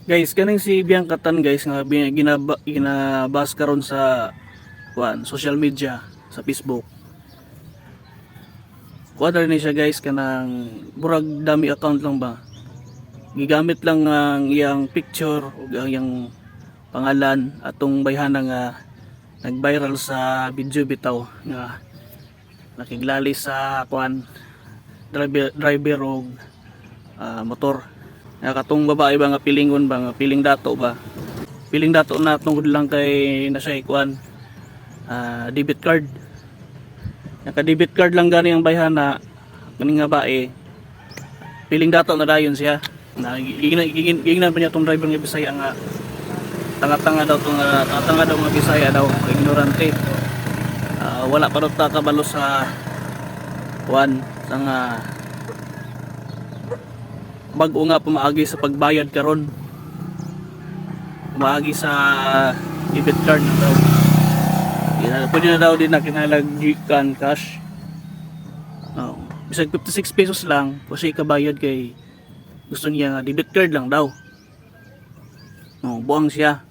Guys, kaning si Biangkatan guys nga ginabas karon sa social media sa Facebook. Kuha na rin siya guys kanang burag dami account lang ba. Gigamit lang ang iyang picture ug ang iyang pangalan atong bayhana nga nag-viral sa video bitaw nga nakiglali sa driver og motor. Nga katong babae ba nga pilingon ba nga piling dato ba. Piling dato na tungod lang kay na siya debit card. Naka-debit card lang gani ang bayhana kaning nga bae. Piling dato na dayon siya. Na gignan pa niya tong driver nga Bisaya nga tanga-tanga daw tong tanga daw nga Bisaya daw, ignorante. Wala pa daw takabalo sa sa nga bag-o nga pumaagi sa pagbayad karon. Pumaagi sa debit card na daw. Pwede na daw din na kinalagyan cash. Bisag 56 pesos lang kasi kabayad kay gusto niya nga debit card lang daw. Buang siya.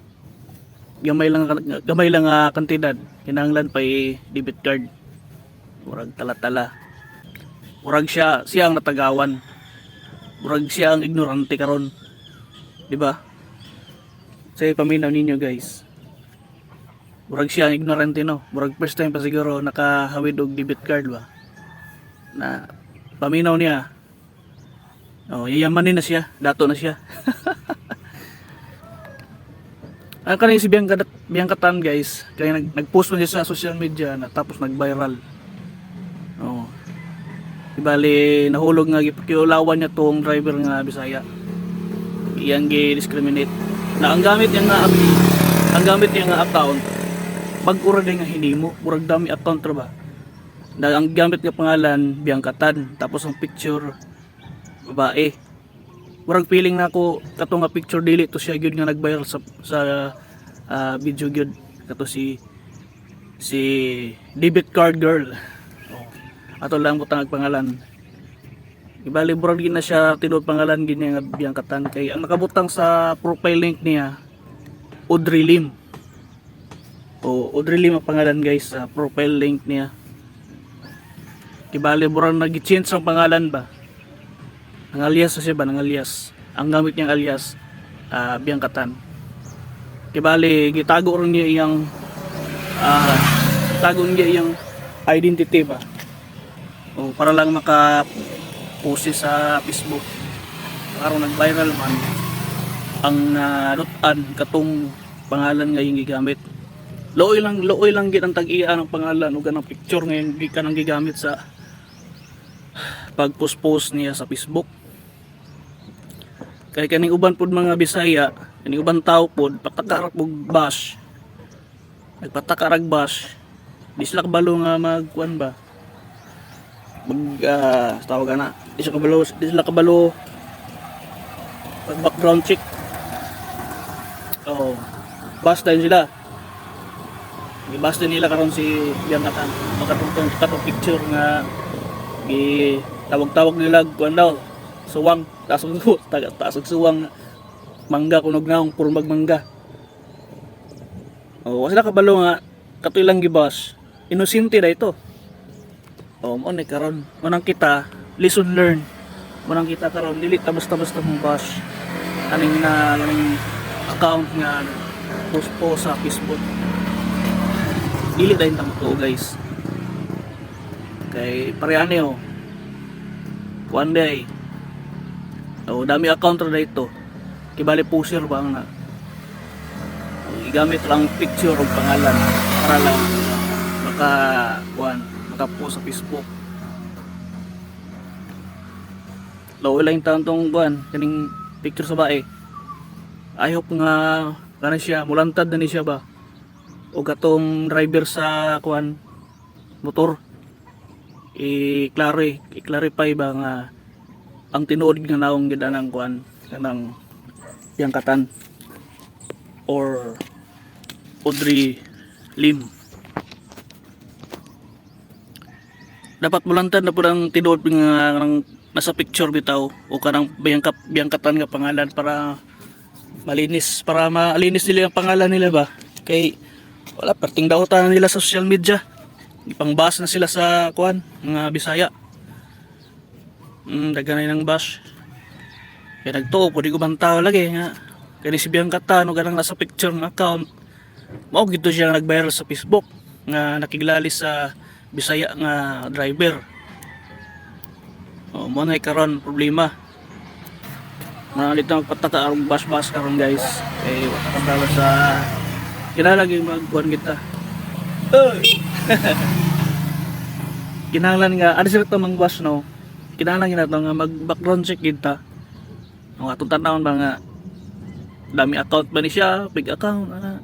Gamay lang kantidad. Kinahanglan pa debit card. Murag tala-tala. Murag siya ang natagawan. Murag siya ang ignorante karon. Di ba? Say paminaw ninyo guys. Murag siya ang ignorante no. Murag first time pa siguro nakahawid og debit card ba. Na paminaw niya. Yayamanin na siya, dato na siya. Ang kanina si Biangkatan guys, kaya nag-post man siya sa social media na tapos nag-viral. Ibali nahulog nga gipakiulawan niya tong driver nga Bisaya. Iyang gi-discriminate. Na ang gamit niya nga account bag-ura din nga hinimo, murag dami account ra ba. Na ang gamit nga pangalan Biangkatan, tapos ang picture babae. Murag feeling na ako kato nga picture dili to siya gyud nga nag-viral sa video gyud kato si debit card girl. Ato lang butang pangalan. Ibali murag na siya tinuod pangalan gid nga Biangkatan kay ang nakabutang sa profile link niya Audrey Lim. Audrey Lim ang pangalan guys sa profile link niya. Ibali murag nag-change ang pangalan ba. Ang alias siya ba, ng alias. Ang gamit niyang alias, Biangkatan. Kibali, gitago rin niya iyang identity ba. Para lang maka-post sa Facebook. Para nag-viral man ang lutan katong pangalan nga yung gigamit. Looy lang gid ang tag-iya ng pangalan ug ganang picture ngayon kanang gigamit sa pag-post niya sa Facebook. Kaya kaning uban pod mga Bisaya, kaning uban tao pod patakarag og bash. Nagpatakarag bash. Di sila kabalo nga magkuan ba. Tawag na. Di sila kabalo pag background check. Bash din sila. Bash din nila karon si Biangkatan. Makatungtong katong picture nga tawag nila kuan daw suwang tasog suwang mangga kunog naong puro magmangga. Wala kabalo nga katoy lang gibas inosente da ito. Mo ni karon manang kita lesson learn manang kita karon dili basta mong bash aning account nga post sa Facebook. Dili dayon tamo guys. Kay parehane one day dami account ra dito kibali poster ba ang igamit lang picture o pangalan para lang maka-post sa Facebook. Lang taon tong kaning picture sa bae. I hope nga kana siya mulantad na ni siya ba o katong driver sa motor i-clarify ba nga ang tinuod nga naong gid anang kanang Biangkatan or Audrey Lim. Dapat mulantad na po ang tinuod nga nasa picture bitaw o kanang Biangkatan nga pangalan para malinis para malinis nila ang pangalan nila ba. Kay wala perting dautan nila sa social media. Ipangbas na sila sa kuan mga Bisaya. Daganay ng bash. Kaya nagtuo po di ko bantaw lagi nga. Kaya si Bianca no ganang nasa picture ng account. Mao gito siya nag-viral sa Facebook nga nakiglali sa Bisaya nga driver. Mo na karon problema. Nalit na magpataka ang bas-bas karon guys. Kay wala sa kinalagi magkuhan kita. Kinahanglan nga ano sila mang bus no. Kinahanglan gina nga mag background check kita. Ang atong tanawon ba nga dami account ba ni siya, big account ana.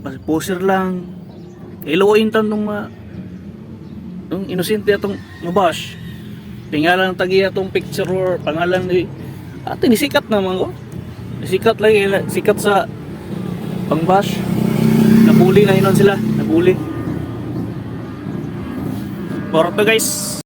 Basta poster lang. Iluoyin tan nung inosente atong mabash. Tingalan tagiya tong picture or pangalan ni ate ni sikat naman ko. Sikat lang sikat sa pangbash. Nabuli na inon sila, nabuli. Bora to guys.